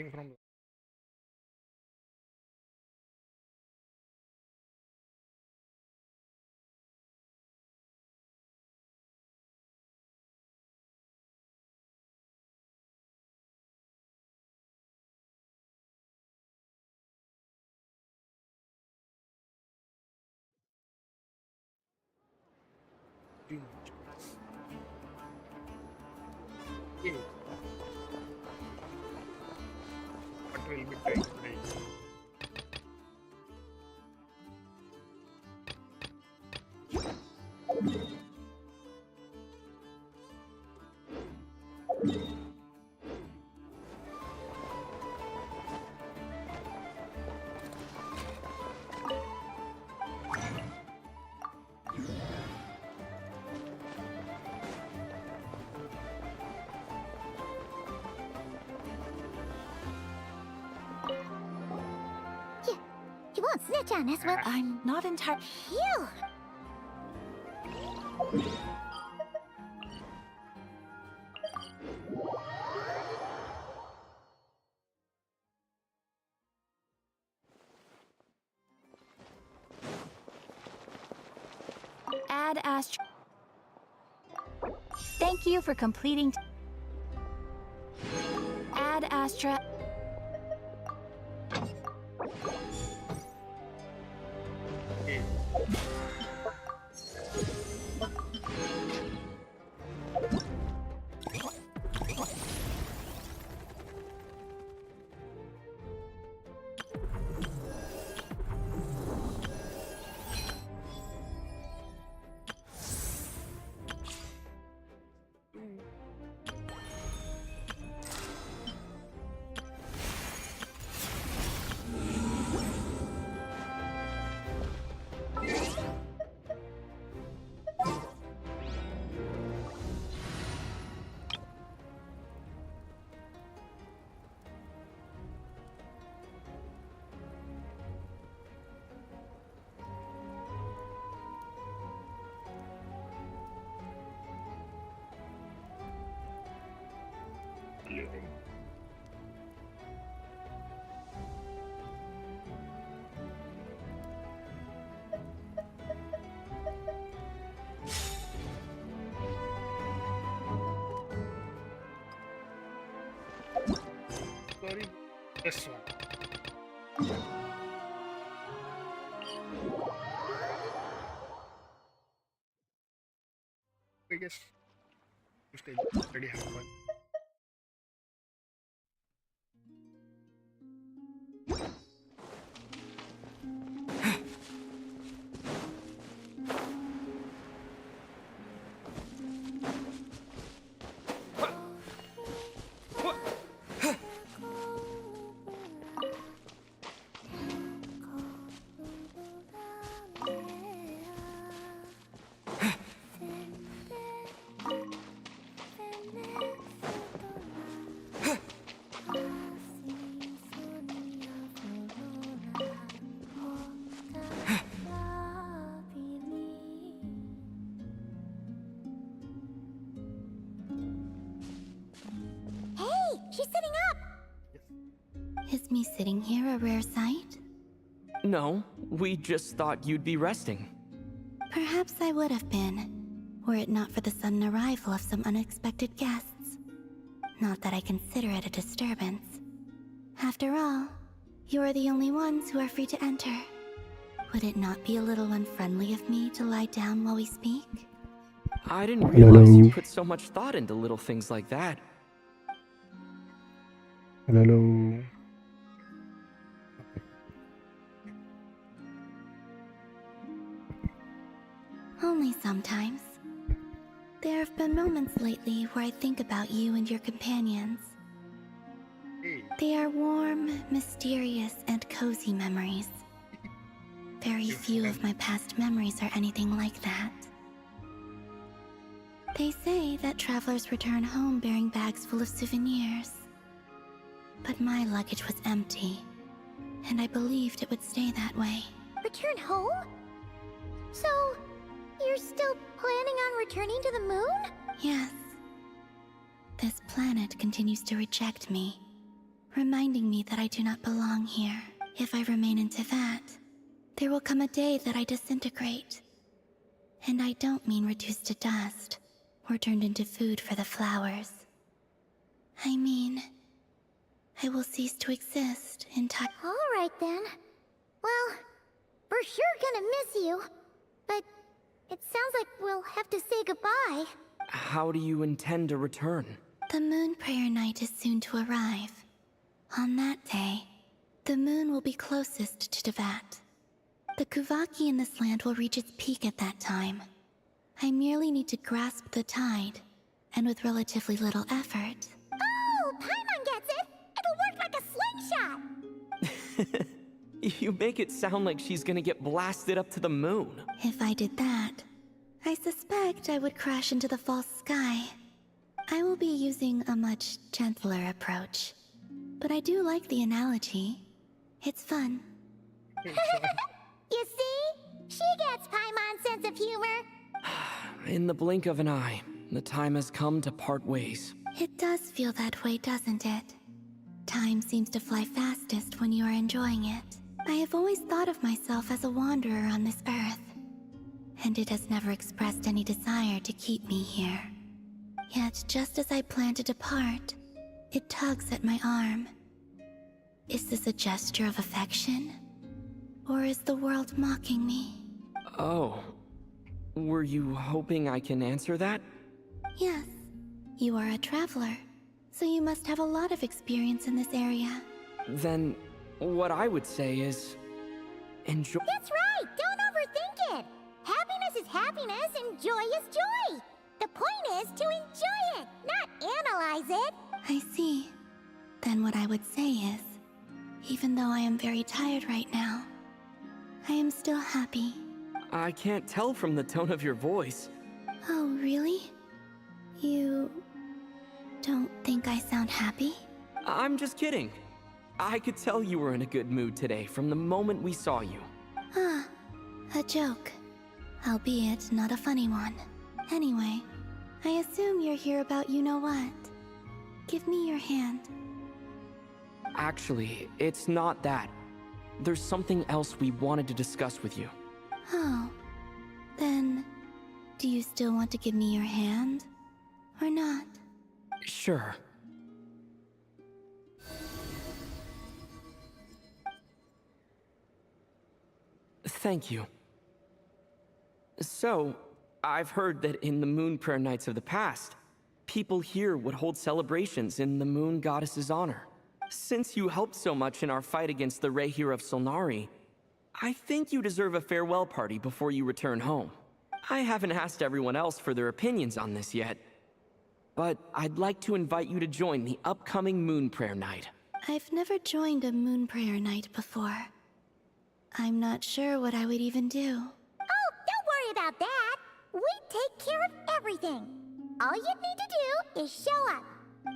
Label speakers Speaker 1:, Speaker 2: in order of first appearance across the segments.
Speaker 1: from too much. Okay, what will be trying today?
Speaker 2: You won't snitch on us, will
Speaker 3: I'm not entirely.
Speaker 2: you?
Speaker 3: Ad Astra. Thank you for completing. Ad Astra.
Speaker 1: Okay. Yeah. Sorry, this one. I guess you stage already have one.
Speaker 2: Hey, she's sitting up!
Speaker 3: Is me sitting here a rare sight?
Speaker 4: No, we just thought you'd be resting.
Speaker 3: Perhaps I would have been, were it not for the sudden arrival of some unexpected guests. Not that I consider it a disturbance. After all, you are the only ones who are free to enter. Would it not be a little unfriendly of me to lie down while we speak?
Speaker 4: I didn't realize
Speaker 5: Hello.
Speaker 4: you put so much thought into little things like that.
Speaker 5: Hello.
Speaker 3: Only sometimes. There have been moments lately where I think about you and your companions.
Speaker 1: Hey,
Speaker 3: They are warm, mysterious, and cozy memories. Very few of my past memories are anything like that. They say that travelers return home bearing bags full of souvenirs. But my luggage was empty, and I believed it would stay that way.
Speaker 2: Return home? So, you're still planning on returning to the moon?
Speaker 3: Yes. This planet continues to reject me, reminding me that I do not belong here. If I remain in Teyvat, there will come a day that I disintegrate. And I don't mean reduced to dust, or turned into food for the flowers. I mean, I will cease to exist in time.
Speaker 2: Alright then. Well, we're sure gonna miss you. But it sounds like we'll have to say goodbye.
Speaker 4: How do you intend to return?
Speaker 3: The Moon Prayer Night is soon to arrive. On that day, the moon will be closest to Teyvat. The Kuvaki in this land will reach its peak at that time. I merely need to grasp the tide, and with relatively little effort.
Speaker 2: Oh, Paimon gets it! It'll work like a slingshot!
Speaker 4: You make it sound like she's gonna get blasted up to the moon.
Speaker 3: If I did that, I suspect I would crash into the false sky. I will be using a much gentler approach. But I do like the analogy. It's fun.
Speaker 2: You see? She gets Paimon's sense of humor.
Speaker 4: In the blink of an eye, the time has come to part ways.
Speaker 3: It does feel that way, doesn't it? Time seems to fly fastest when you are enjoying it. I have always thought of myself as a wanderer on this earth, and it has never expressed any desire to keep me here. Yet, just as I plan to depart, it tugs at my arm. Is this a gesture of affection? Or is the world mocking me?
Speaker 4: Oh. Were you hoping I can answer that?
Speaker 3: Yes. You are a traveler, so you must have a lot of experience in this area.
Speaker 4: Then, what I would say is... enjoy...
Speaker 2: That's right! Don't overthink it! Happiness is happiness and joy is joy! The point is to enjoy it, not analyze it!
Speaker 3: I see. Then what I would say is, even though I am very tired right now, I am still happy.
Speaker 4: I can't tell from the tone of your voice.
Speaker 3: Oh, really? You don't think I sound happy?
Speaker 4: I'm just kidding. I could tell you were in a good mood today from the moment we saw you.
Speaker 3: Ah, a joke. Albeit not a funny one. Anyway, I assume you're here about you-know-what. Give me your hand.
Speaker 4: Actually, it's not that. There's something else we wanted to discuss with you.
Speaker 3: Oh, then, do you still want to give me your hand? Or not?
Speaker 4: Sure. Thank you. So, I've heard that in the Moon Prayer Nights of the past, people here would hold celebrations in the Moon Goddess's honor. Since you helped so much in our fight against the Rehir of Solnari, I think you deserve a farewell party before you return home. I haven't asked everyone else for their opinions on this yet, but I'd like to invite you to join the upcoming Moon Prayer Night.
Speaker 3: I've never joined a Moon Prayer Night before. I'm not sure what I would even do.
Speaker 2: Oh, don't worry about that! We take care of everything! All you need to do is show up.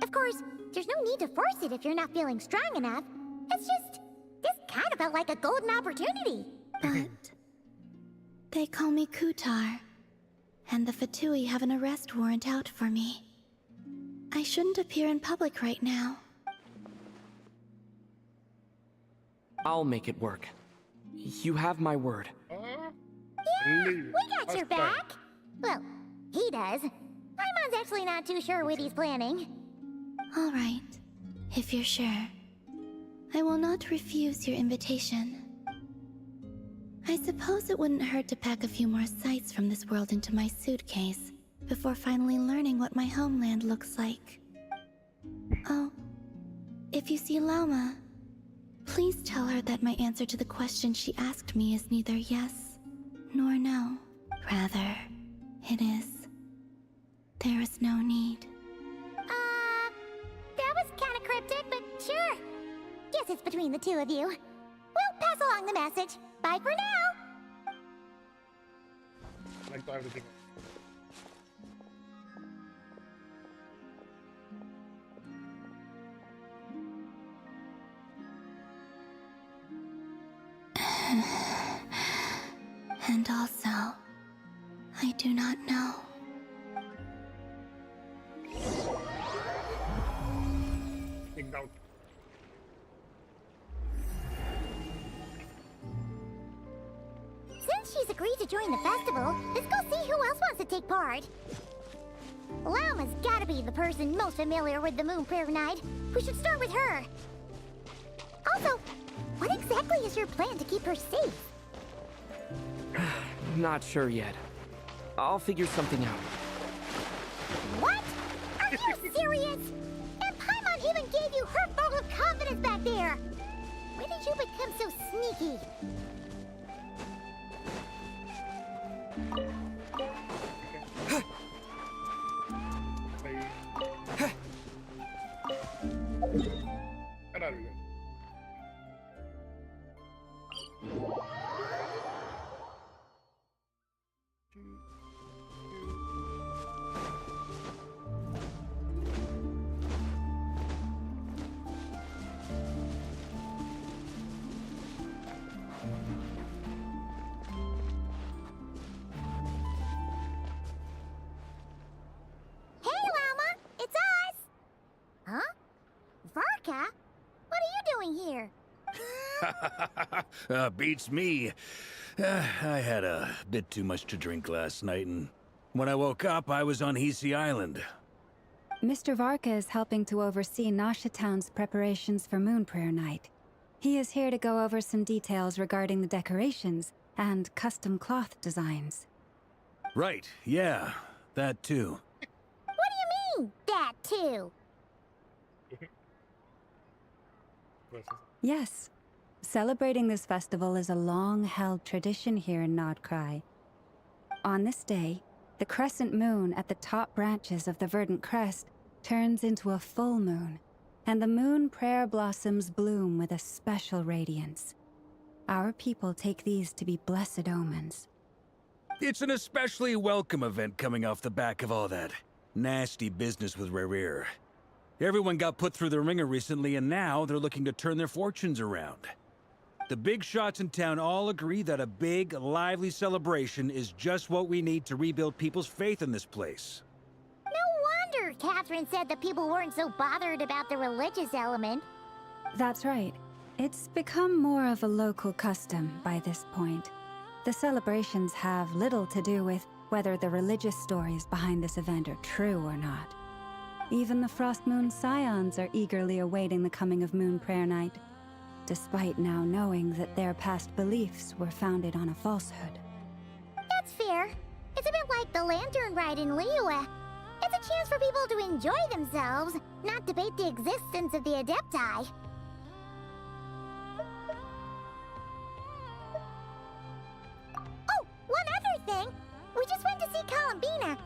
Speaker 2: Of course, there's no need to force it if you're not feeling strong enough. It's just, this kind of felt like a golden opportunity.
Speaker 3: But they call me Kutar, and the Fatui have an arrest warrant out for me. I shouldn't appear in public right now.
Speaker 4: I'll make it work. You have my word.
Speaker 2: Yeah, we got your back. Well, he does. Paimon's actually not too sure what he's planning.
Speaker 3: All right, if you're sure. I will not refuse your invitation. I suppose it wouldn't hurt to pack a few more sights from this world into my suitcase before finally learning what my homeland looks like. Oh, if you see Lauma, please tell her that my answer to the question she asked me is neither yes nor no. Rather, it is, there is no need.
Speaker 2: That was kind of cryptic, but sure. Guess it's between the two of you. We'll pass along the message. Bye for now.
Speaker 1: Like to everything.
Speaker 3: And also, I do not know.
Speaker 1: Think out.
Speaker 2: during the festival, let's go see who else wants to take part. Llama's gotta be the person most familiar with the Moon Prayer Night. We should start with her. Also, what exactly is your plan to keep her safe?
Speaker 4: Not sure yet. I'll figure something out.
Speaker 2: What? Are you serious? And Paimon even gave you her vote of confidence back there. When did you become so sneaky? Varka? What are you doing here?
Speaker 5: Beats me. I had a bit too much to drink last night, and when I woke up, I was on Hisi Island.
Speaker 6: Mr. Varka is helping to oversee Nasha Town's preparations for Moon Prayer Night. He is here to go over some details regarding the decorations and custom cloth designs.
Speaker 5: Right, yeah, that too.
Speaker 2: What do you mean, that too?
Speaker 6: Yes. Celebrating this festival is a long-held tradition here in Nordkrai. On this day, the crescent moon at the top branches of the verdant crest turns into a full moon, and the moon prayer blossoms bloom with a special radiance. Our people take these to be blessed omens.
Speaker 5: It's an especially welcome event coming off the back of all that nasty business with Rare. Everyone got put through the ringer recently, and now they're looking to turn their fortunes around. The big shots in town all agree that a big, lively celebration is just what we need to rebuild people's faith in this place.
Speaker 2: No wonder Catherine said that people weren't so bothered about the religious element.
Speaker 6: That's right. It's become more of a local custom by this point. The celebrations have little to do with whether the religious stories behind this event are true or not. Even the Frost Moon Scions are eagerly awaiting the coming of Moon Prayer Night, despite now knowing that their past beliefs were founded on a falsehood.
Speaker 2: That's fair. It's a bit like the Lantern Ride in Liyue. It's a chance for people to enjoy themselves, not debate the existence of the Adepti. Oh, one other thing! We just went to see Columbina.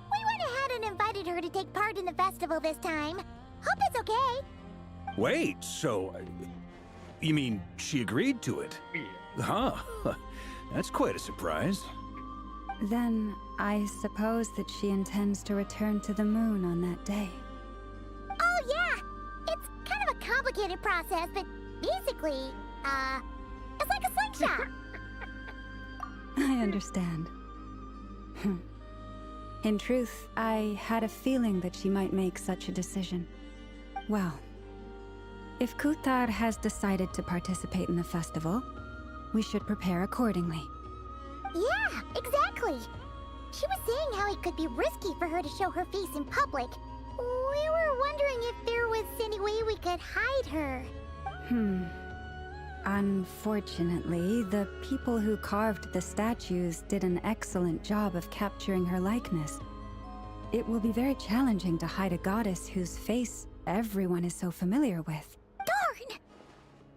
Speaker 2: We went ahead and invited her to take part in the festival this time. Hope it's okay.
Speaker 5: Wait, so... you mean she agreed to it? Huh. That's quite a surprise.
Speaker 6: Then, I suppose that she intends to return to the moon on that day.
Speaker 2: Oh, yeah! It's kind of a complicated process, but basically, it's like a slingshot.
Speaker 6: I understand. In truth, I had a feeling that she might make such a decision. Well, if Kuthar has decided to participate in the festival, we should prepare accordingly.
Speaker 2: Yeah, exactly. She was saying how it could be risky for her to show her face in public. We were wondering if there was any way we could hide her.
Speaker 6: Unfortunately, the people who carved the statues did an excellent job of capturing her likeness. It will be very challenging to hide a goddess whose face everyone is so familiar with.
Speaker 2: Darn!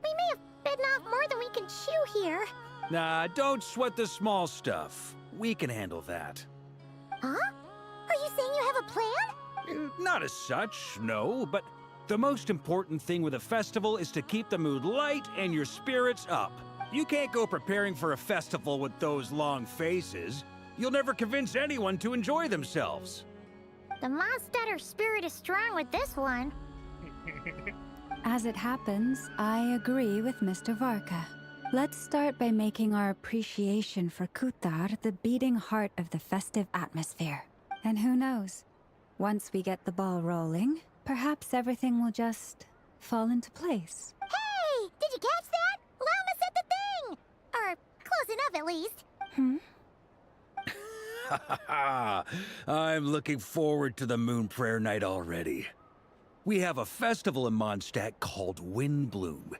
Speaker 2: We may have bitten off more than we can chew here.
Speaker 5: Nah, don't sweat the small stuff. We can handle that.
Speaker 2: Huh? Are you saying you have a plan?
Speaker 5: Not as such, no, but the most important thing with a festival is to keep the mood light and your spirits up. You can't go preparing for a festival with those long faces. You'll never convince anyone to enjoy themselves.
Speaker 2: The Mondstatter spirit is strong with this one.
Speaker 6: As it happens, I agree with Mr. Varka. Let's start by making our appreciation for Kuthar the beating heart of the festive atmosphere. And who knows? Once we get the ball rolling, perhaps everything will just fall into place.
Speaker 2: Hey! Did you catch that? Llama said the thing! Or close enough, at least.
Speaker 5: I'm looking forward to the Moon Prayer Night already. We have a festival in Mondstadt called Windbloom,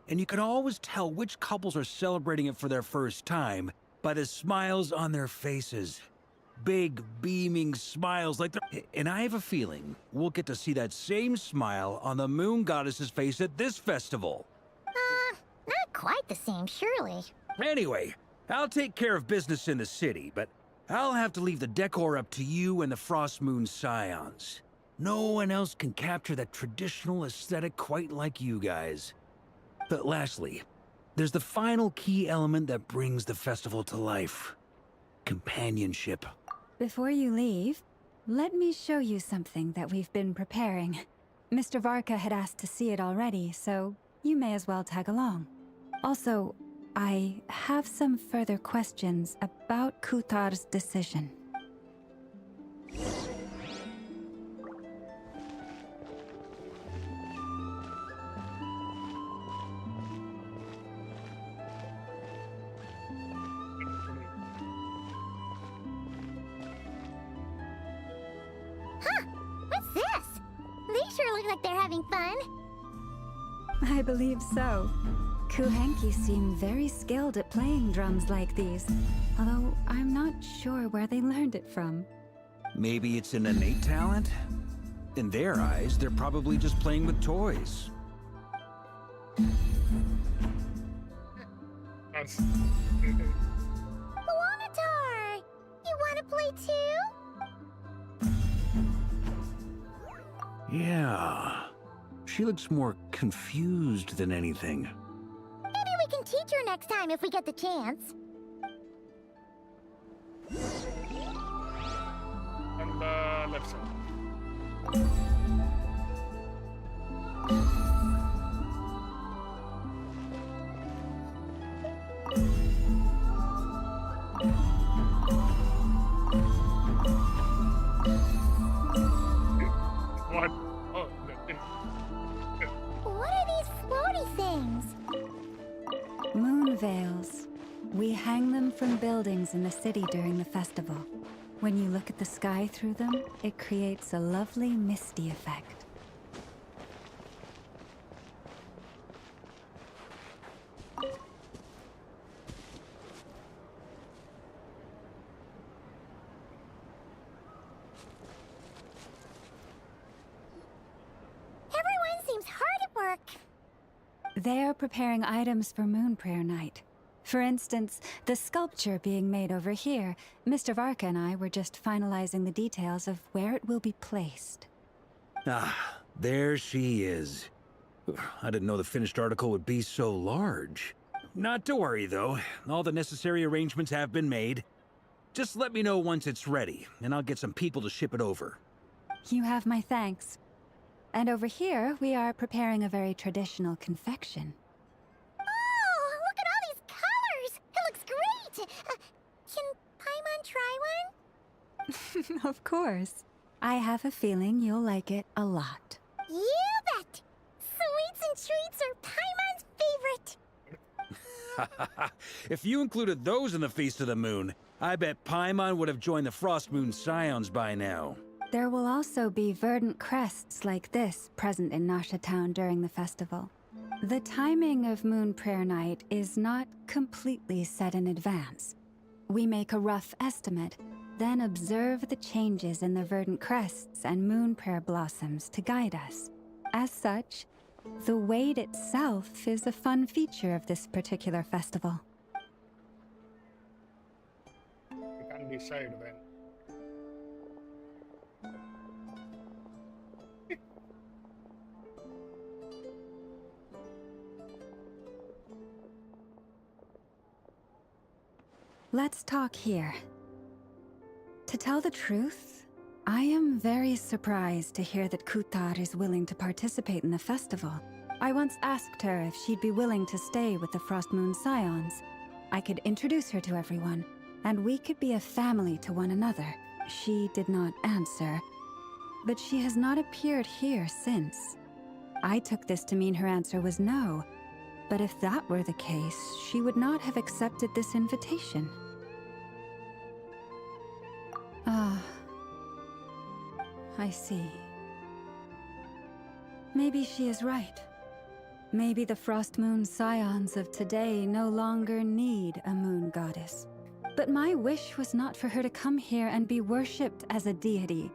Speaker 5: and you can always tell which couples are celebrating it for their first time by the smiles on their faces. Big, beaming smiles like they're... And I have a feeling we'll get to see that same smile on the Moon Goddess's face at this festival.
Speaker 2: Not quite the same, surely.
Speaker 5: Anyway, I'll take care of business in the city, but I'll have to leave the decor up to you and the Frost Moon Scions. No one else can capture that traditional aesthetic quite like you guys. But lastly, there's the final key element that brings the festival to life. Companionship.
Speaker 6: Before you leave, let me show you something that we've been preparing. Mr. Varka had asked to see it already, so you may as well tag along. Also, I have some further questions about Kutar's decision.
Speaker 2: What's this? They sure look like they're having fun.
Speaker 6: I believe so. Kuhenki seem very skilled at playing drums like these, although I'm not sure where they learned it from.
Speaker 5: Maybe it's an innate talent? In their eyes, they're probably just playing with toys.
Speaker 1: That's...
Speaker 2: Luanatar! You wanna play too?
Speaker 5: Yeah. She looks more confused than anything.
Speaker 2: Maybe we can teach her next time if we get the chance.
Speaker 1: On the left side. What? Oh,
Speaker 2: What are these floaty things?
Speaker 6: Moon veils. We hang them from buildings in the city during the festival. When you look at the sky through them, it creates a lovely misty effect.
Speaker 2: Everyone seems hard at work.
Speaker 6: They are preparing items for Moon Prayer Night. For instance, the sculpture being made over here, Mr. Varka and I were just finalizing the details of where it will be placed.
Speaker 5: Ah, there she is. I didn't know the finished article would be so large. Not to worry, though. All the necessary arrangements have been made. Just let me know once it's ready, and I'll get some people to ship it over.
Speaker 6: You have my thanks. And over here, we are preparing a very traditional confection.
Speaker 2: Oh, look at all these colors! It looks great! Can Paimon try one?
Speaker 6: Of course. I have a feeling you'll like it a lot.
Speaker 2: You bet! Sweets and treats are Paimon's favorite.
Speaker 5: If you included those in the Feast of the Moon, I bet Paimon would have joined the Frost Moon Scions by now.
Speaker 6: There will also be verdant crests like this present in Nasha Town during the festival. The timing of Moon Prayer Night is not completely set in advance. We make a rough estimate, then observe the changes in the verdant crests and moon prayer blossoms to guide us. As such, the wait itself is a fun feature of this particular festival.
Speaker 1: you can decide when.
Speaker 6: Let's talk here. To tell the truth, I am very surprised to hear that Kutar is willing to participate in the festival. I once asked her if she'd be willing to stay with the Frost Moon Scions. I could introduce her to everyone, and we could be a family to one another. She did not answer, but she has not appeared here since. I took this to mean her answer was no, but if that were the case, she would not have accepted this invitation. Ah. I see. Maybe she is right. Maybe the Frost Moon scions of today no longer need a moon goddess. But my wish was not for her to come here and be worshipped as a deity.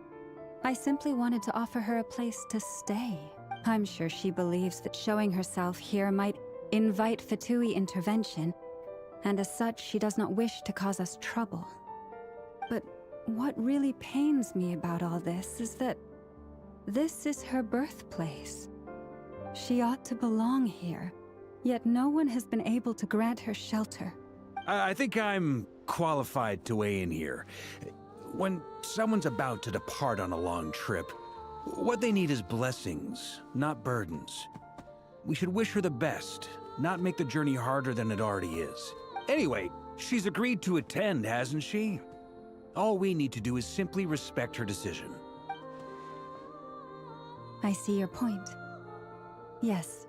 Speaker 6: I simply wanted to offer her a place to stay. I'm sure she believes that showing herself here might invite Fatui intervention, and as such, she does not wish to cause us trouble. But what really pains me about all this is that this is her birthplace. She ought to belong here, yet no one has been able to grant her shelter.
Speaker 5: I think I'm qualified to weigh in here. When someone's about to depart on a long trip, what they need is blessings, not burdens. We should wish her the best, not make the journey harder than it already is. Anyway, she's agreed to attend, hasn't she? All we need to do is simply respect her decision.
Speaker 6: I see your point. Yes,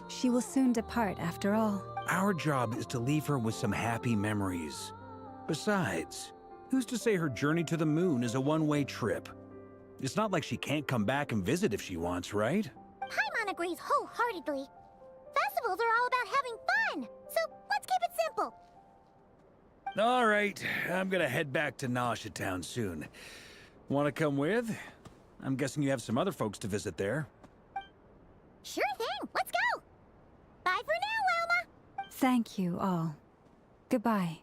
Speaker 6: she will soon depart after all.
Speaker 5: Our job is to leave her with some happy memories. Besides, who's to say her journey to the moon is a one-way trip? It's not like she can't come back and visit if she wants, right?
Speaker 2: Paimon agrees wholeheartedly. Festivals are all about having fun, so let's keep it simple.
Speaker 5: All right, I'm gonna head back to Nasha Town soon. Want to come with? I'm guessing you have some other folks to visit there.
Speaker 2: Sure thing, let's go! Bye for now, Wilma!
Speaker 6: Thank you all. Goodbye.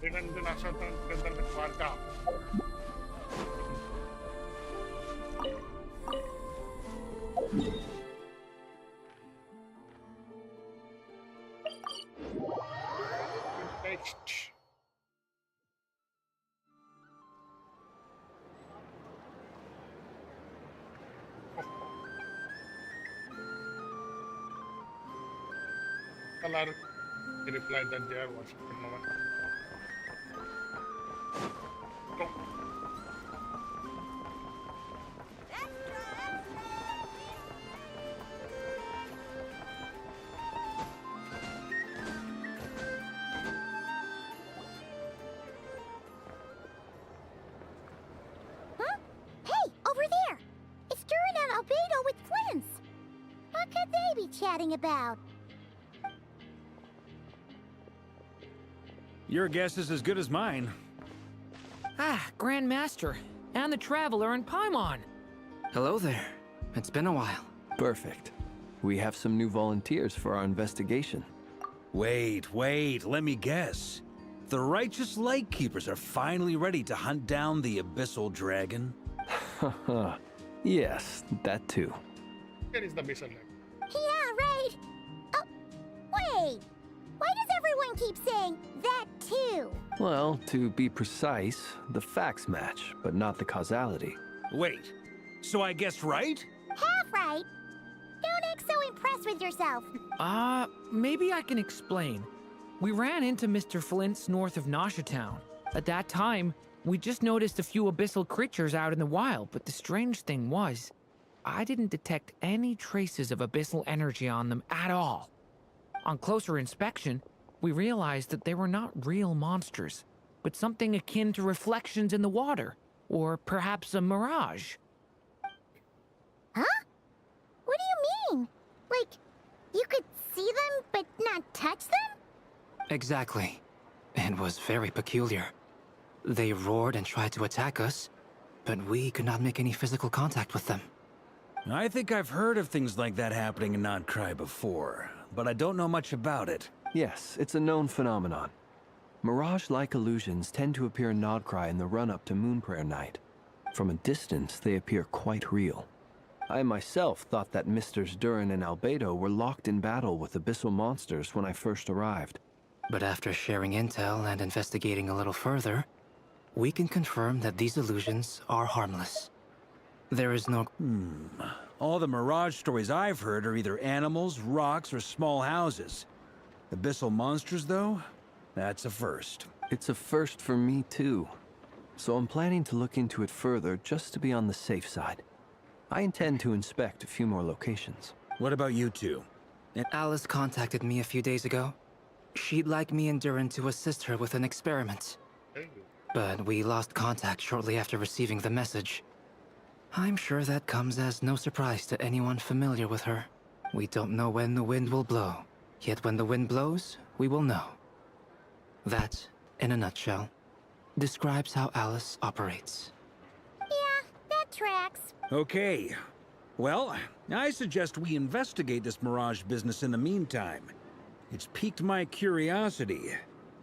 Speaker 1: Dengan nasa tentang keluarga. Text. Color replied that there was no one.
Speaker 2: Huh? Hey, over there! It's Durin and Albedo with twins! What could they be chatting about?
Speaker 5: Your guess is as good as mine.
Speaker 7: Ah, Grand Master, and the Traveler and Paimon.
Speaker 4: Hello there. It's been a while.
Speaker 8: Perfect. We have some new volunteers for our investigation.
Speaker 5: Wait, let me guess. The righteous Lightkeepers are finally ready to hunt down the Abyssal Dragon?
Speaker 8: Haha. Yes, that too.
Speaker 1: Here is the mission.
Speaker 2: Yeah, right! Oh, wait! Why does everyone keep saying that too?
Speaker 8: Well, to be precise, the facts match, but not the causality.
Speaker 5: Wait, so I guessed right?
Speaker 2: Half right. Don't act so impressed with yourself.
Speaker 7: Maybe I can explain. We ran into Mr. Flint's north of Nasha Town. At that time, we just noticed a few abyssal creatures out in the wild, but the strange thing was, I didn't detect any traces of abyssal energy on them at all. On closer inspection, we realized that they were not real monsters, but something akin to reflections in the water, or perhaps a mirage.
Speaker 2: Huh? What do you mean? Like, you could see them but not touch them?
Speaker 9: Exactly. It was very peculiar. They roared and tried to attack us, but we could not make any physical contact with them.
Speaker 5: I think I've heard of things like that happening in Nodcry before, but I don't know much about it.
Speaker 8: Yes, it's a known phenomenon. Mirage-like illusions tend to appear in Nodcry in the run-up to Moonprayer Night. From a distance, they appear quite real. I myself thought that Misters Durin and Albedo were locked in battle with abyssal monsters when I first arrived.
Speaker 9: But after sharing intel and investigating a little further, we can confirm that these illusions are harmless. There is no...
Speaker 5: All the Mirage stories I've heard are either animals, rocks, or small houses. Abyssal monsters, though? That's a first.
Speaker 8: It's a first for me, too. So I'm planning to look into it further just to be on the safe side. I intend to inspect a few more locations.
Speaker 5: What about you two?
Speaker 9: Alice contacted me a few days ago. She'd like me and Durin to assist her with an experiment. But we lost contact shortly after receiving the message. I'm sure that comes as no surprise to anyone familiar with her. We don't know when the wind will blow, yet when the wind blows, we will know. That, in a nutshell, describes how Alice operates.
Speaker 2: Yeah, that tracks.
Speaker 5: Okay. Well, I suggest we investigate this Mirage business in the meantime. It's piqued my curiosity,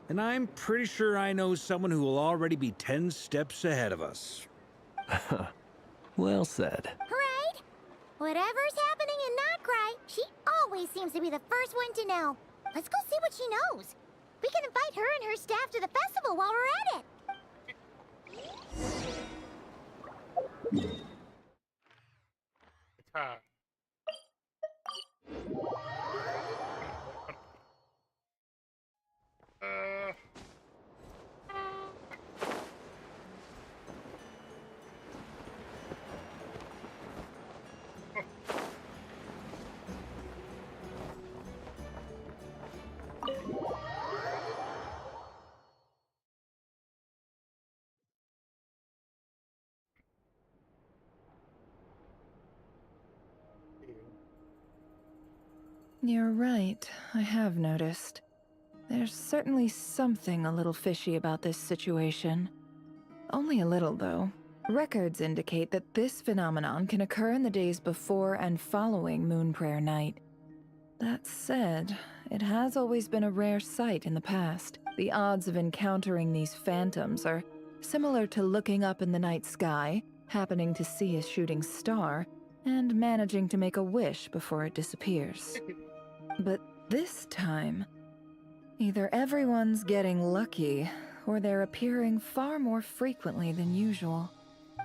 Speaker 5: and I'm pretty sure I know someone who will already be 10 steps ahead of us.
Speaker 8: Well said.
Speaker 2: Right? Whatever's happening in Notcry, she always seems to be the first one to know. Let's go see what she knows. We can invite her and her staff to the festival while we're at it.
Speaker 1: Attack.
Speaker 10: You're right, I have noticed. There's certainly something a little fishy about this situation. Only a little, though. Records indicate that this phenomenon can occur in the days before and following Moon Prayer Night. That said, it has always been a rare sight in the past. The odds of encountering these phantoms are similar to looking up in the night sky, happening to see a shooting star, and managing to make a wish before it disappears. But this time, either everyone's getting lucky, or they're appearing far more frequently than usual.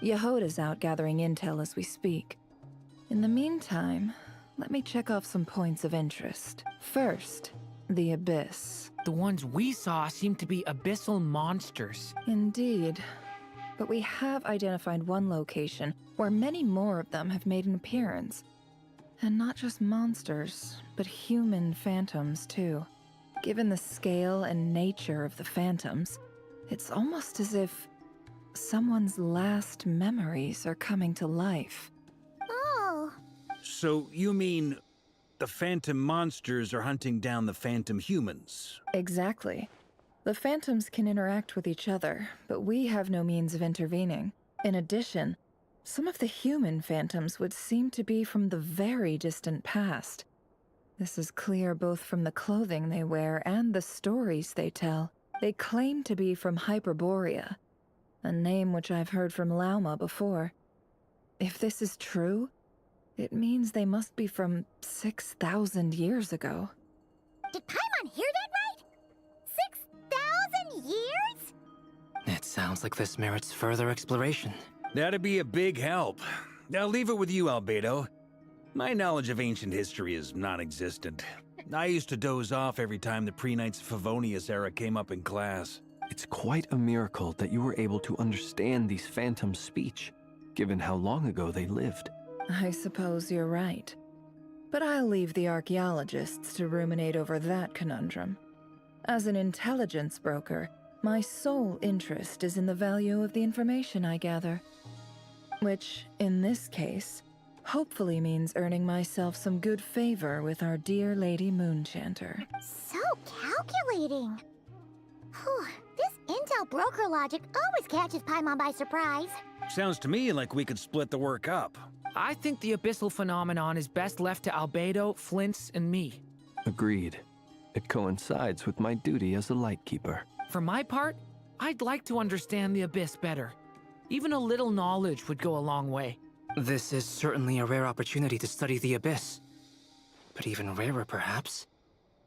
Speaker 10: Yehoda's out gathering intel as we speak. In the meantime, let me check off some points of interest. First, the Abyss.
Speaker 7: The ones we saw seem to be abyssal monsters.
Speaker 10: Indeed. But we have identified one location where many more of them have made an appearance. And not just monsters, but human phantoms, too. Given the scale and nature of the phantoms, it's almost as if someone's last memories are coming to life.
Speaker 2: Oh.
Speaker 5: So you mean the phantom monsters are hunting down the phantom humans?
Speaker 10: Exactly. The phantoms can interact with each other, but we have no means of intervening. In addition, some of the human phantoms would seem to be from the very distant past. This is clear both from the clothing they wear and the stories they tell. They claim to be from Hyperborea, a name which I've heard from Lauma before. If this is true, it means they must be from 6,000 years ago.
Speaker 2: Did Paimon hear that right? 6,000 years?
Speaker 9: It sounds like this merits further exploration.
Speaker 5: That'd be a big help. I'll leave it with you, Albedo. My knowledge of ancient history is non-existent. I used to doze off every time the pre-Knights of Favonius era came up in class.
Speaker 8: It's quite a miracle that you were able to understand these phantoms' speech, given how long ago they lived.
Speaker 10: I suppose you're right. But I'll leave the archaeologists to ruminate over that conundrum. As an intelligence broker, my sole interest is in the value of the information I gather. Which, in this case, hopefully means earning myself some good favor with our dear Lady Moonchanter.
Speaker 2: So calculating. Whew, this intel broker logic always catches Paimon by surprise.
Speaker 5: Sounds to me like we could split the work up.
Speaker 7: I think the abyssal phenomenon is best left to Albedo, Flint's, and me.
Speaker 8: Agreed. It coincides with my duty as a lightkeeper.
Speaker 7: For my part, I'd like to understand the abyss better. Even a little knowledge would go a long way.
Speaker 9: This is certainly a rare opportunity to study the Abyss. But even rarer, perhaps,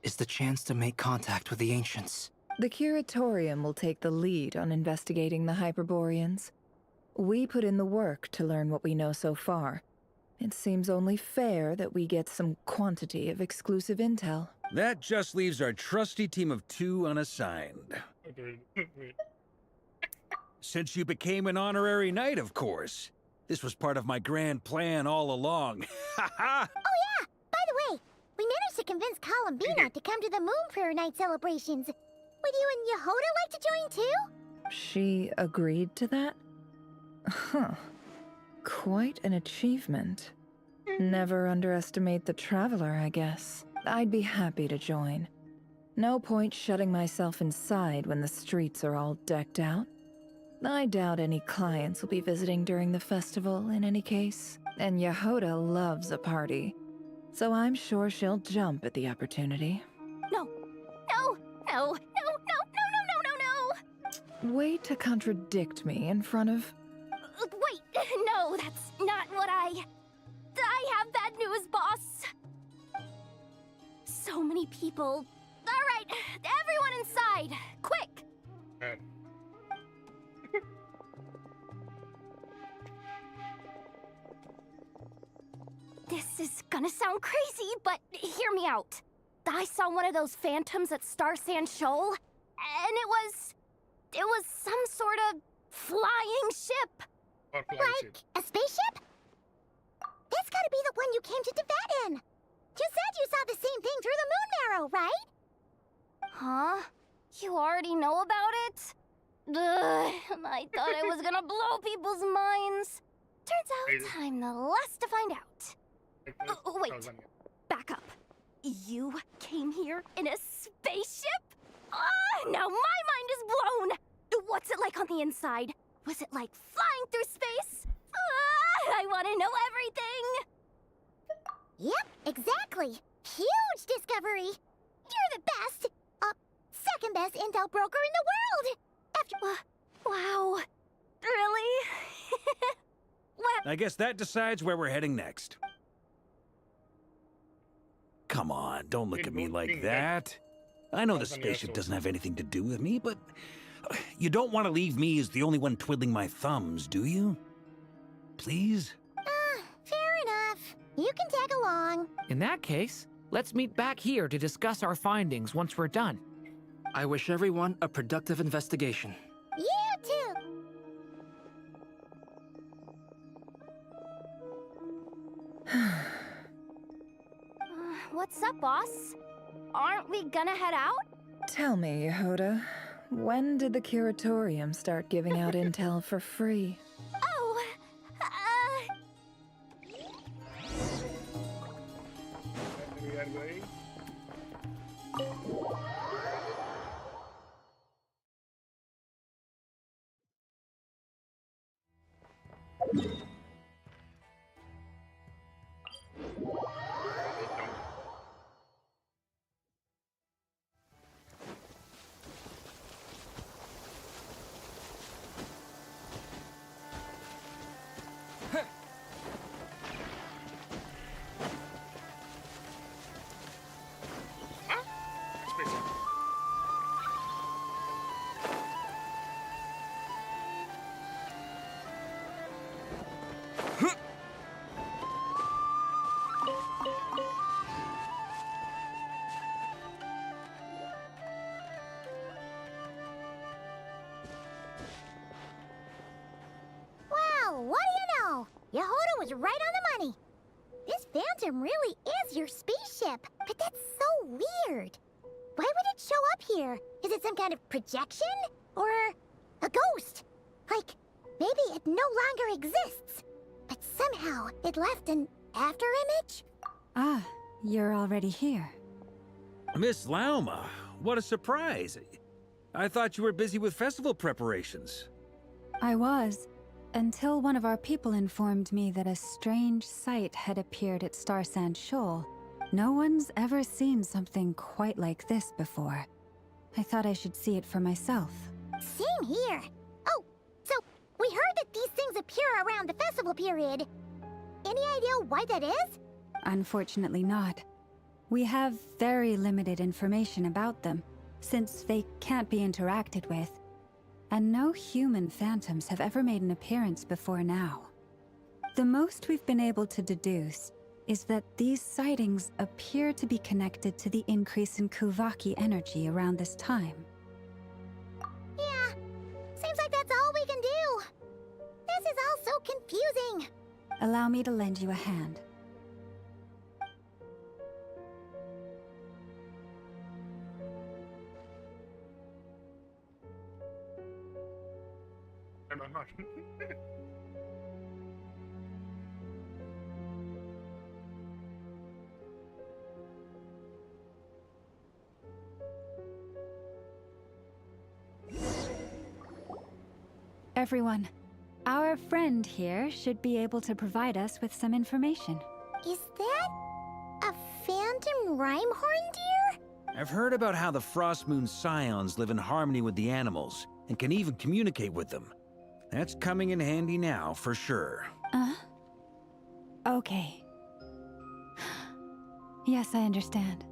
Speaker 9: is the chance to make contact with the Ancients.
Speaker 10: The Curatorium will take the lead on investigating the Hyperboreans. We put in the work to learn what we know so far. It seems only fair that we get some quantity of exclusive intel.
Speaker 5: That just leaves our trusty team of 2 unassigned.
Speaker 1: Okay, wait.
Speaker 5: Since you became an honorary knight, of course. This was part of my grand plan all along. Ha ha!
Speaker 2: Oh yeah! By the way, we managed to convince Columbina to come to the Moon Prayer Night celebrations. Would you and Yehoda like to join too?
Speaker 10: She agreed to that? Huh. Quite an achievement. Never underestimate the traveler, I guess. I'd be happy to join. No point shutting myself inside when the streets are all decked out. I doubt any clients will be visiting during the festival in any case. And Yehoda loves a party. So I'm sure she'll jump at the opportunity.
Speaker 2: No. No! No! No! No! No! No! No! No!
Speaker 10: Way to contradict me in front of...
Speaker 2: Wait! No, that's not what I have bad news, boss! So many people. Alright, everyone inside! Quick!
Speaker 1: Man.
Speaker 2: This is gonna sound crazy, but hear me out. I saw one of those phantoms at Star Sand Shoal, and it was some sort of flying ship.
Speaker 1: Or flying
Speaker 2: Like
Speaker 1: ship.
Speaker 2: a spaceship? That's gotta be the one you came to Teyvat in. You said you saw the same thing through the moon marrow, right? Huh? You already know about it? Ugh, I thought I was gonna blow people's minds. Turns out I'm the last to find out. Wait. Back up. You came here in a spaceship? Now my mind is blown! What's it like on the inside? Was it like flying through space? I want to know everything! Yep, exactly. Huge discovery. You're the best, second best intel broker in the world. After, wow. Really? Well,
Speaker 5: I guess that decides where we're heading next. Come on, don't look at me like that. I know the spaceship doesn't have anything to do with me, but you don't want to leave me as the only one twiddling my thumbs, do you? Please?
Speaker 2: fair enough. You can tag along.
Speaker 7: In that case, let's meet back here to discuss our findings once we're done.
Speaker 9: I wish everyone a productive investigation.
Speaker 2: You too. What's up, boss? Aren't we gonna head out?
Speaker 10: Tell me, Yehoda, when did the curatorium start giving out intel for free?
Speaker 2: Oh,
Speaker 1: We are going. Space.
Speaker 2: wow, what do you know? Yehoda was right on the money. This phantom really is your spaceship, but that's so weird. Why would it show up here? Is it some kind of projection? Or a ghost? Like, maybe it no longer exists, but somehow it left an afterimage?
Speaker 6: Ah, you're already here.
Speaker 5: Miss Lauma, what a surprise. I thought you were busy with festival preparations.
Speaker 6: I was, until one of our people informed me that a strange sight had appeared at Star Sand Shoal. No one's ever seen something quite like this before. I thought I should see it for myself.
Speaker 2: Same here. Oh, so we heard that these things appear around the festival period. Any idea why that is?
Speaker 6: Unfortunately not. We have very limited information about them, since they can't be interacted with. And no human phantoms have ever made an appearance before now. The most we've been able to deduce is that these sightings appear to be connected to the increase in Kuvaki energy around this time.
Speaker 2: Yeah, seems like that's all we can do. This is all so confusing.
Speaker 6: Allow me to lend you a hand.
Speaker 1: I'm not.
Speaker 6: Everyone, our friend here should be able to provide us with some information.
Speaker 2: Is that a phantom Rhymehorn deer?
Speaker 5: I've heard about how the Frost Moon Scions live in harmony with the animals and can even communicate with them. That's coming in handy now, for sure.
Speaker 6: Okay. Yes, I understand.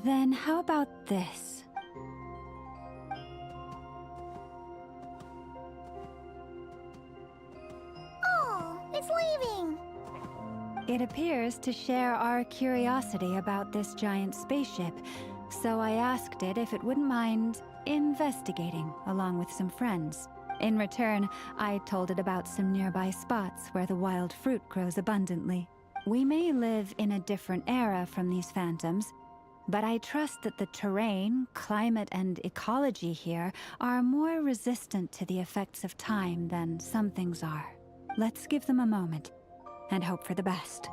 Speaker 6: Then how about this?
Speaker 2: Oh, it's leaving.
Speaker 6: It appears to share our curiosity about this giant spaceship, so I asked it if it wouldn't mind investigating along with some friends. In return, I told it about some nearby spots where the wild fruit grows abundantly. We may live in a different era from these phantoms, but I trust that the terrain, climate, and ecology here are more resistant to the effects of time than some things are. Let's give them a moment and hope for the best.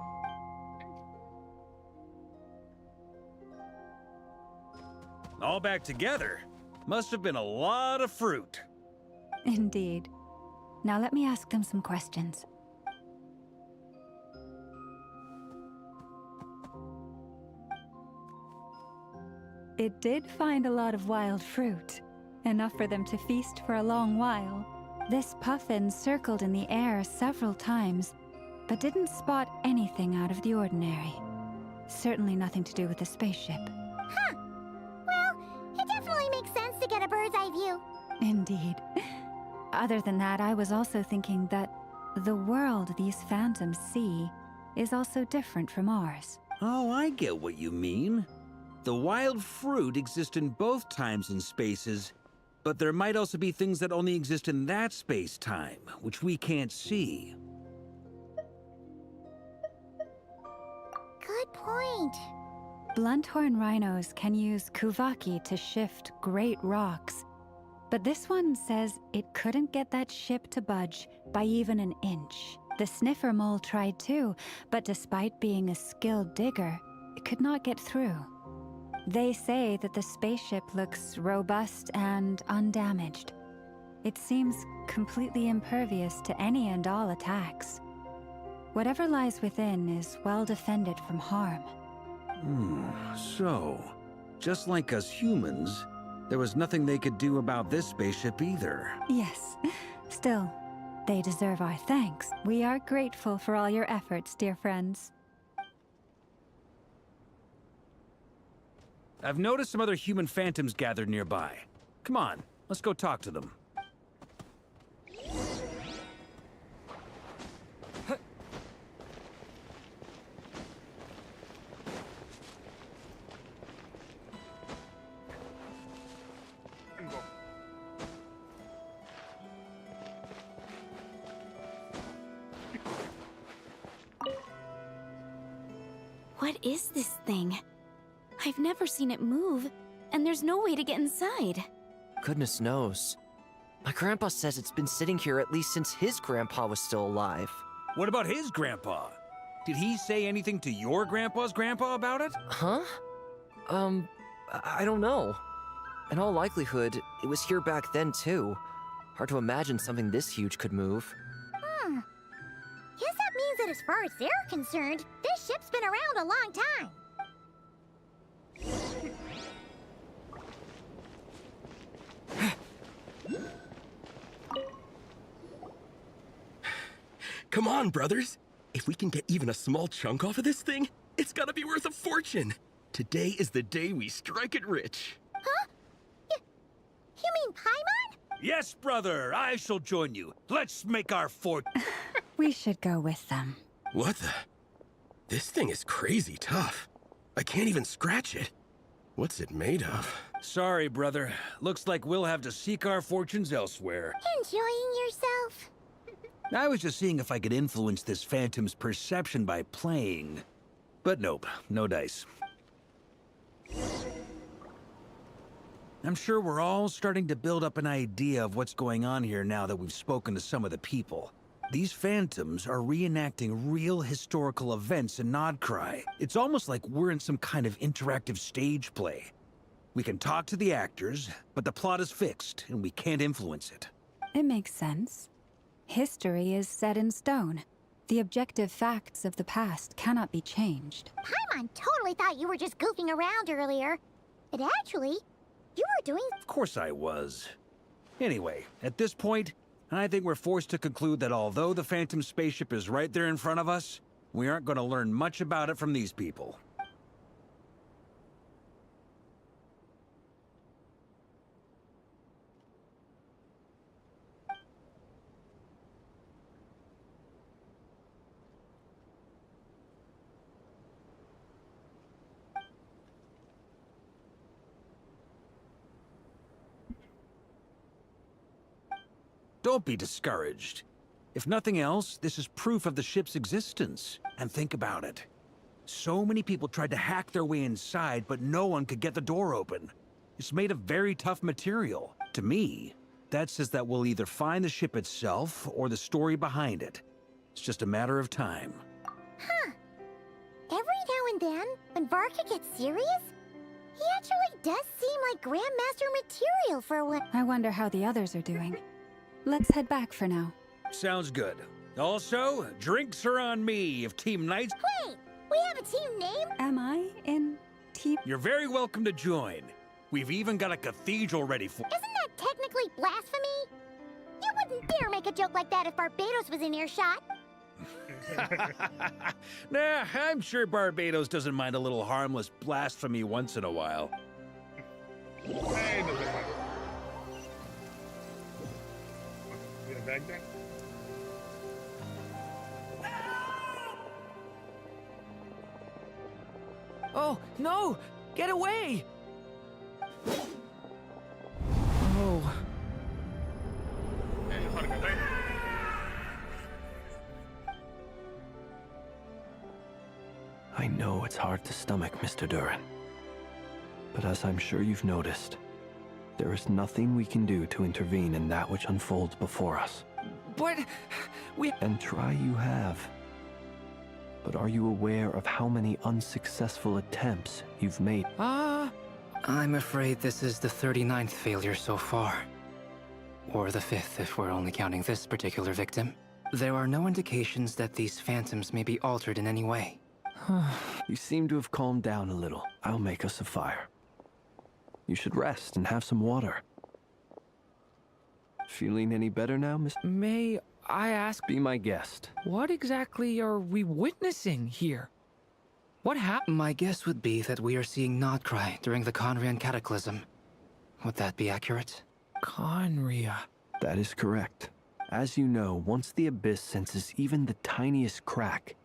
Speaker 5: All back together? Must have been a lot of fruit.
Speaker 6: Indeed. Now let me ask them some questions. It did find a lot of wild fruit, enough for them to feast for a long while. This puffin circled in the air several times, but didn't spot anything out of the ordinary. Certainly nothing to do with the spaceship.
Speaker 2: Huh. Well, it definitely makes sense to get a bird's eye view.
Speaker 6: Indeed. Other than that, I was also thinking that the world these phantoms see is also different from ours.
Speaker 5: Oh, I get what you mean. The wild fruit exist in both times and spaces, but there might also be things that only exist in that space-time, which we can't see.
Speaker 2: Good point.
Speaker 6: Blunthorn rhinos can use Kuvaki to shift great rocks, but this one says it couldn't get that ship to budge by even an inch. The sniffer mole tried too, but despite being a skilled digger, it could not get through. They say that the spaceship looks robust and undamaged. It seems completely impervious to any and all attacks. Whatever lies within is well defended from harm.
Speaker 5: So, just like us humans, there was nothing they could do about this spaceship either.
Speaker 6: Yes. Still, they deserve our thanks. We are grateful for all your efforts, dear friends.
Speaker 5: I've noticed some other human phantoms gathered nearby. Come on, let's go talk to them.
Speaker 3: What is this thing? I've never seen it move, and there's no way to get inside.
Speaker 4: Goodness knows. My grandpa says it's been sitting here at least since his grandpa was still alive.
Speaker 5: What about his grandpa? Did he say anything to your grandpa's grandpa about it?
Speaker 4: Huh? I don't know. In all likelihood, it was here back then too. Hard to imagine something this huge could move.
Speaker 2: Guess that means that as far as they're concerned, this ship's been around a long time.
Speaker 11: Come on, brothers. If we can get even a small chunk off of this thing, it's gotta be worth a fortune. Today is the day we strike it rich.
Speaker 2: Huh? You mean Paimon?
Speaker 5: Yes, brother, I shall join you. Let's make our fortune.
Speaker 6: We should go with them.
Speaker 11: What the? This thing is crazy tough. I can't even scratch it. What's it made of?
Speaker 5: Sorry, brother. Looks like we'll have to seek our fortunes elsewhere.
Speaker 2: Enjoying yourself?
Speaker 5: I was just seeing if I could influence this phantom's perception by playing. But nope, no dice. I'm sure we're all starting to build up an idea of what's going on here now that we've spoken to some of the people. These phantoms are reenacting real historical events in Nodcry. It's almost like we're in some kind of interactive stage play. We can talk to the actors, but the plot is fixed, and we can't influence it.
Speaker 6: It makes sense. History is set in stone. The objective facts of the past cannot be changed.
Speaker 2: Paimon totally thought you were just goofing around earlier. But actually, you were doing...
Speaker 5: Of course I was. Anyway, at this point, I think we're forced to conclude that although the Phantom spaceship is right there in front of us, we aren't going to learn much about it from these people. Don't be discouraged. If nothing else, this is proof of the ship's existence. And think about it. So many people tried to hack their way inside, but no one could get the door open. It's made of very tough material. To me, that says that we'll either find the ship itself or the story behind it. It's just a matter of time.
Speaker 2: Huh. Every now and then, when Varka gets serious, he actually does seem like Grandmaster material for what...
Speaker 6: I wonder how the others are doing. Let's head back for now.
Speaker 5: Sounds good. Also, drinks are on me if Team Knights...
Speaker 2: Wait! We have a team name?
Speaker 6: Am I in team?
Speaker 5: You're very welcome to join. We've even got a cathedral ready for...
Speaker 2: Isn't that technically blasphemy? You wouldn't dare make a joke like that if Barbados was in earshot.
Speaker 5: Nah, I'm sure Barbados doesn't mind a little harmless blasphemy once in a while.
Speaker 1: Ay, no sé. Mira, Baghdad.
Speaker 7: Oh, no! Get away! Oh.
Speaker 1: Eh, Jorge, right?
Speaker 8: I know it's hard to stomach, Mr. Duran. But as I'm sure you've noticed, there is nothing we can do to intervene in that which unfolds before us.
Speaker 7: But we...
Speaker 8: And try you have. But are you aware of how many unsuccessful attempts you've made?
Speaker 9: I'm afraid this is the 39th failure so far. Or the 5th if we're only counting this particular victim. There are no indications that these phantoms may be altered in any way.
Speaker 8: You seem to have calmed down a little. I'll make us a fire. You should rest and have some water. Feeling any better now, Miss?
Speaker 7: May I ask,
Speaker 8: Be my guest.
Speaker 7: what exactly are we witnessing here? What happened?
Speaker 9: My guess would be that we are seeing Nodcry during the Conrian Cataclysm. Would that be accurate?
Speaker 7: Conria.
Speaker 8: That is correct. As you know, once the Abyss senses even the tiniest crack,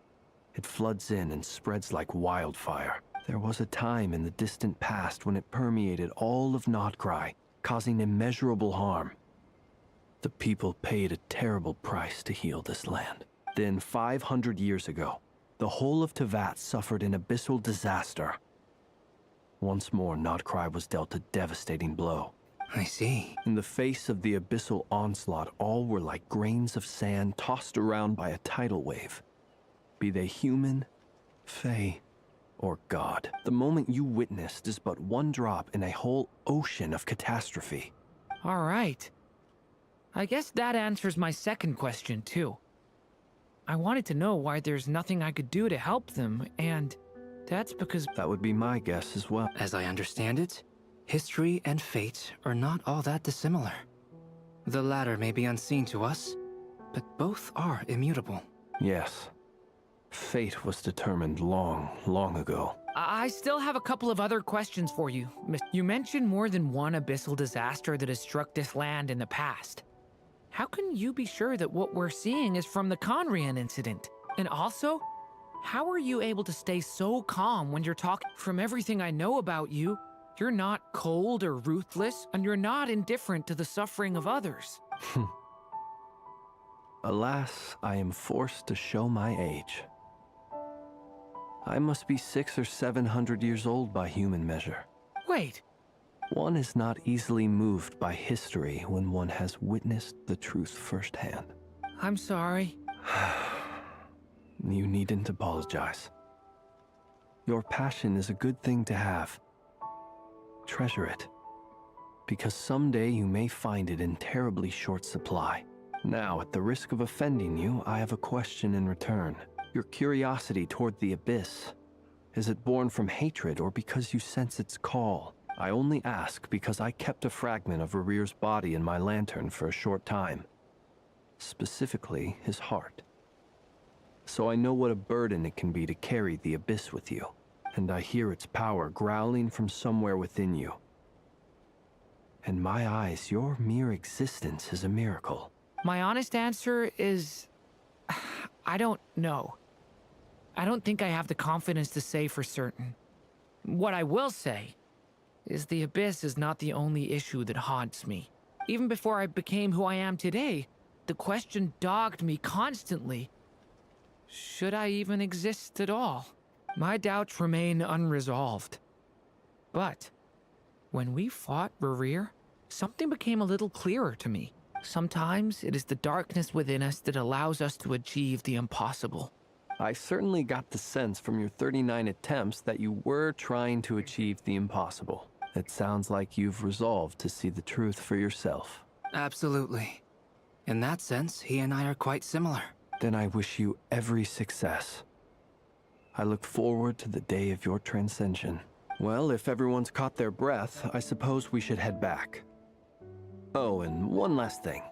Speaker 8: it floods in and spreads like wildfire. There was a time in the distant past when it permeated all of Nodcry, causing immeasurable harm. The people paid a terrible price to heal this land. Then 500 years ago, the whole of Teyvat suffered an abyssal disaster. Once more, Nodcry was dealt a devastating blow.
Speaker 9: I see.
Speaker 8: In the face of the abyssal onslaught, all were like grains of sand tossed around by a tidal wave. Be they human, fae, or god. The moment you witnessed is but one drop in a whole ocean of catastrophe.
Speaker 7: All right. I guess that answers my second question, too. I wanted to know why there's nothing I could do to help them, and that's because...
Speaker 8: That would be my guess as well.
Speaker 9: As I understand it, history and fate are not all that dissimilar. The latter may be unseen to us, but both are immutable.
Speaker 8: Yes. Fate was determined long, long ago.
Speaker 7: I still have a couple of other questions for you, Miss. You mentioned more than one abyssal disaster that has struck this land in the past. how can you be sure that what we're seeing is from the Conrian incident? And also, how are you able to stay so calm when you're talking? From everything I know about you, you're not cold or ruthless, and you're not indifferent to the suffering of others.
Speaker 8: Alas, I am forced to show my age. I must be 600 or 700 years old by human measure.
Speaker 7: Wait,
Speaker 8: One is not easily moved by history when one has witnessed the truth firsthand.
Speaker 7: I'm sorry.
Speaker 8: You needn't apologize. Your passion is a good thing to have. Treasure it, because someday you may find it in terribly short supply. Now, at the risk of offending you, I have a question in return. Your curiosity toward the abyss, is it born from hatred or because you sense its call? I only ask because I kept a fragment of Rerear's body in my lantern for a short time. Specifically, his heart. So I know what a burden it can be to carry the abyss with you. And I hear its power growling from somewhere within you. In my eyes, your mere existence is a miracle.
Speaker 7: My honest answer is, I don't know. I don't think I have the confidence to say for certain. What I will say is the abyss is not the only issue that haunts me. Even before I became who I am today, the question dogged me constantly. Should I even exist at all? My doubts remain unresolved. But when we fought Rerear, something became a little clearer to me. Sometimes it is the darkness within us that allows us to achieve the impossible.
Speaker 8: I certainly got the sense from your 39 attempts that you were trying to achieve the impossible. It sounds like you've resolved to see the truth for yourself.
Speaker 9: Absolutely. In that sense, he and I are quite similar.
Speaker 8: Then I wish you every success. I look forward to the day of your transcension. Well, if everyone's caught their breath, I suppose we should head back. Oh, and one last thing.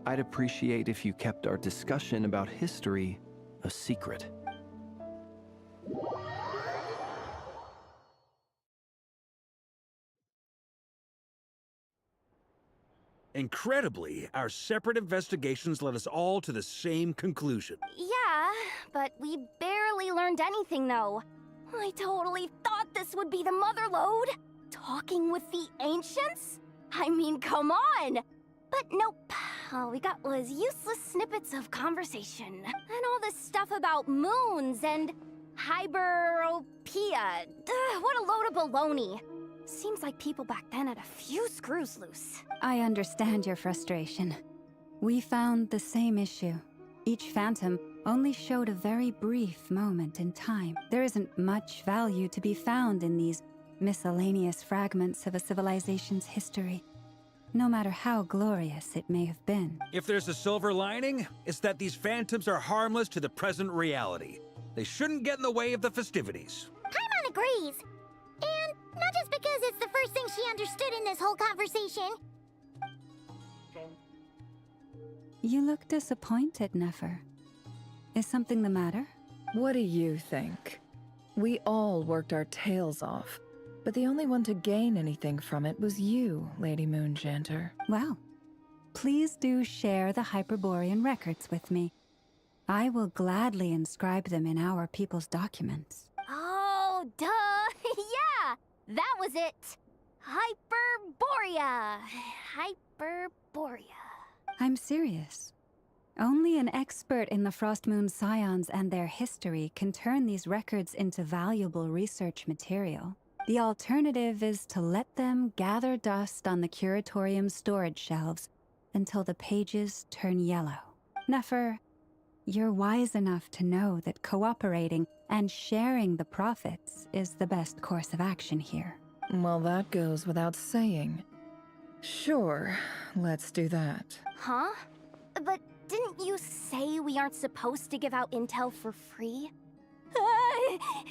Speaker 8: I'd appreciate if you kept our discussion about history a secret.
Speaker 5: Incredibly, our separate investigations led us all to the same conclusion.
Speaker 2: Yeah, but we barely learned anything, though. I totally thought this would be the mother lode. Talking with the ancients? I mean, come on! But nope. All we got was useless snippets of conversation. And all this stuff about moons and hyperopia. What a load of baloney. Seems like people back then had a few screws loose.
Speaker 6: I understand your frustration. We found the same issue. Each phantom only showed a very brief moment in time. There isn't much value to be found in these miscellaneous fragments of a civilization's history, no matter how glorious it may have been.
Speaker 5: If there's a silver lining, it's that these phantoms are harmless to the present reality. They shouldn't get in the way of the festivities.
Speaker 2: Paimon agrees. And not just because it's the first thing she understood in this whole conversation.
Speaker 6: You look disappointed, Nefer. Is something the matter?
Speaker 10: What do you think? We all worked our tails off, but the only one to gain anything from it was you, Lady Moonjanter.
Speaker 6: Well, please do share the Hyperborean records with me. I will gladly inscribe them in our people's documents.
Speaker 2: Oh, duh! Yeah! That was it! Hyperborea! Hyperborea.
Speaker 6: I'm serious. Only an expert in the Frostmoon Scions and their history can turn these records into valuable research material. The alternative is to let them gather dust on the Curatorium's storage shelves until the pages turn yellow. Nefer, you're wise enough to know that cooperating and sharing the profits is the best course of action here.
Speaker 10: Well, that goes without saying. Sure, let's do that.
Speaker 2: Huh? But didn't you say we aren't supposed to give out intel for free?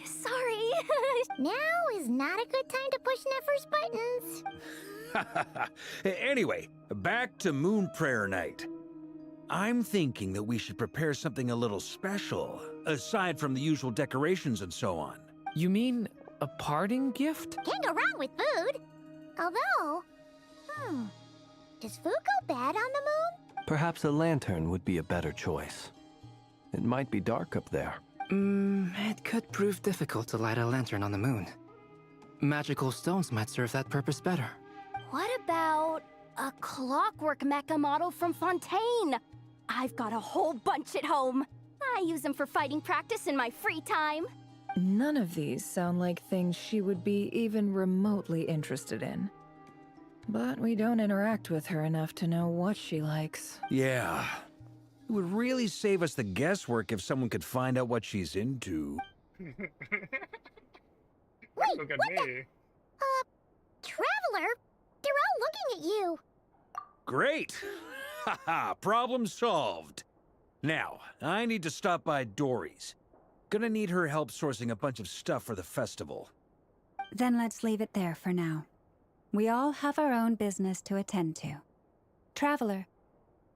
Speaker 2: Sorry. Now is not a good time to push Nefer's buttons.
Speaker 5: Anyway, back to Moon Prayer Night. I'm thinking that we should prepare something a little special, aside from the usual decorations and so on.
Speaker 7: You mean a parting gift?
Speaker 2: Can't go wrong with food. Although, Does food go bad on the moon?
Speaker 8: Perhaps a lantern would be a better choice. It might be dark up there.
Speaker 9: It could prove difficult to light a lantern on the moon. Magical stones might serve that purpose better.
Speaker 12: What about a clockwork mecha model from Fontaine? I've got a whole bunch at home. I use them for fighting practice in my free time.
Speaker 10: None of these sound like things she would be even remotely interested in. But we don't interact with her enough to know what she likes.
Speaker 5: Yeah. It would really save us the guesswork if someone could find out what she's into.
Speaker 2: Wait,
Speaker 1: Look at
Speaker 2: what
Speaker 1: me.
Speaker 2: the? Traveler? They're all looking at you.
Speaker 5: Great! Haha, problem solved. Now, I need to stop by Dory's. Gonna need her help sourcing a bunch of stuff for the festival.
Speaker 6: Then let's leave it there for now. We all have our own business to attend to. Traveler,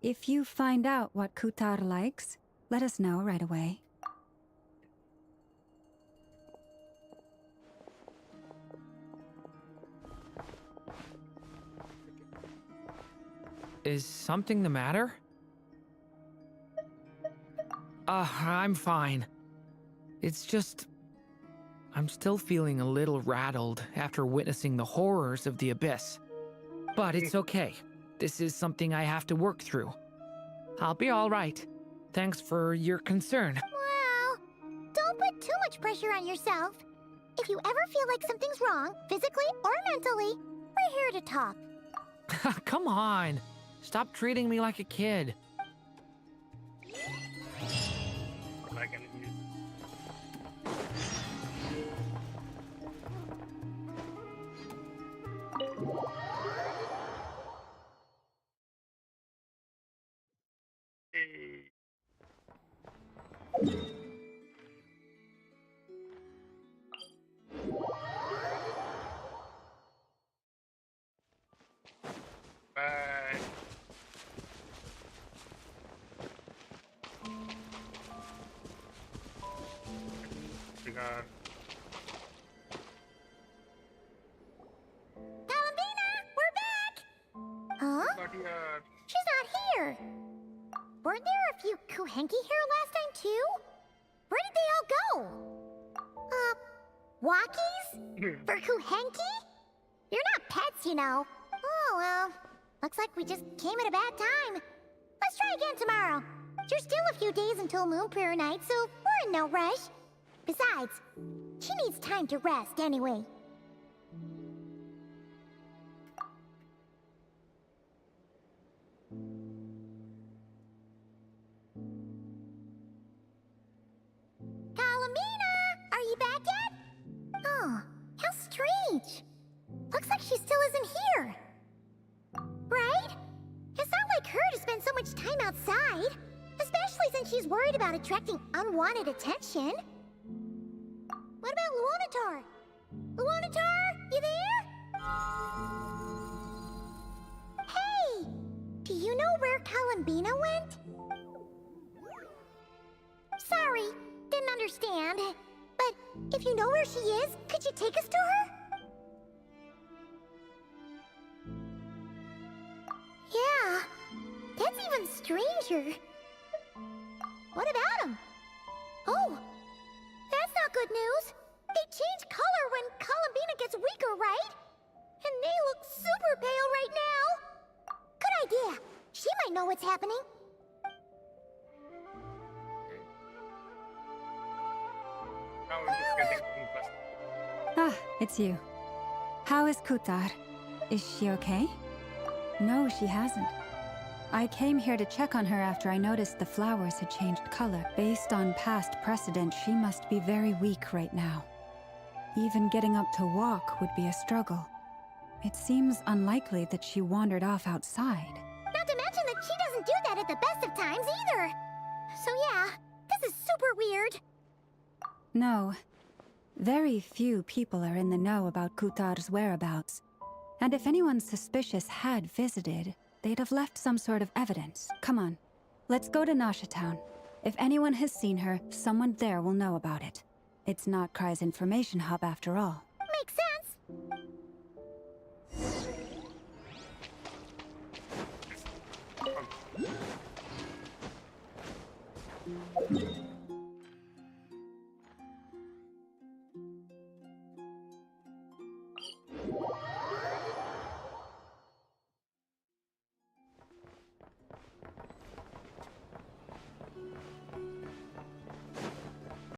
Speaker 6: if you find out what Kutar likes, let us know right away.
Speaker 7: Is something the matter? I'm fine. It's just... I'm still feeling a little rattled after witnessing the horrors of the Abyss. But it's okay. This is something I have to work through. I'll be all right. Thanks for your concern.
Speaker 2: Well, don't put too much pressure on yourself. If you ever feel like something's wrong, physically or mentally, we're here to talk.
Speaker 7: Come on. Stop treating me like a kid.
Speaker 1: What I can use. Hey. Bye. Cigar.
Speaker 2: Columbina, we're back! Huh?
Speaker 1: But yeah,
Speaker 2: She's not here. Weren't there a few Kuhenki here last time, too? Where did they all go? Walkies? For Kuhenki? You're not pets, you know. Oh, well. Looks like we just came at a bad time. Let's try again tomorrow. There's still a few days until Moon Prayer Night, so we're in no rush. Besides, she needs time to rest anyway. Calamina! Are you back yet? Oh, how strange. Looks like she still isn't here. Right? It's not like her to spend so much time outside. Especially since she's worried about attracting unwanted attention. What about Luonatar? Luonatar, you there? Hey! Do you know where Columbina went? Sorry, didn't understand. But if you know where she is, could you take us to her? Yeah, that's even stranger. What about him? Oh, that's not good news. They change color when Columbina gets weaker, right? And they look super pale right now. Good idea. She might know what's happening.
Speaker 1: now we're just getting confessed.
Speaker 6: Ah, it's you. How is Kutar? Is she okay? No, she hasn't. I came here to check on her after I noticed the flowers had changed color. Based on past precedent, she must be very weak right now. Even getting up to walk would be a struggle. It seems unlikely that she wandered off outside.
Speaker 2: Not to mention that she doesn't do that at the best of times either. So yeah, this is super weird.
Speaker 6: No. Very few people are in the know about Kutar's whereabouts. And if anyone suspicious had visited, they'd have left some sort of evidence. Come on, let's go to Nasha Town. If anyone has seen her, someone there will know about it. It's not Cry's information hub after all.
Speaker 2: Makes sense.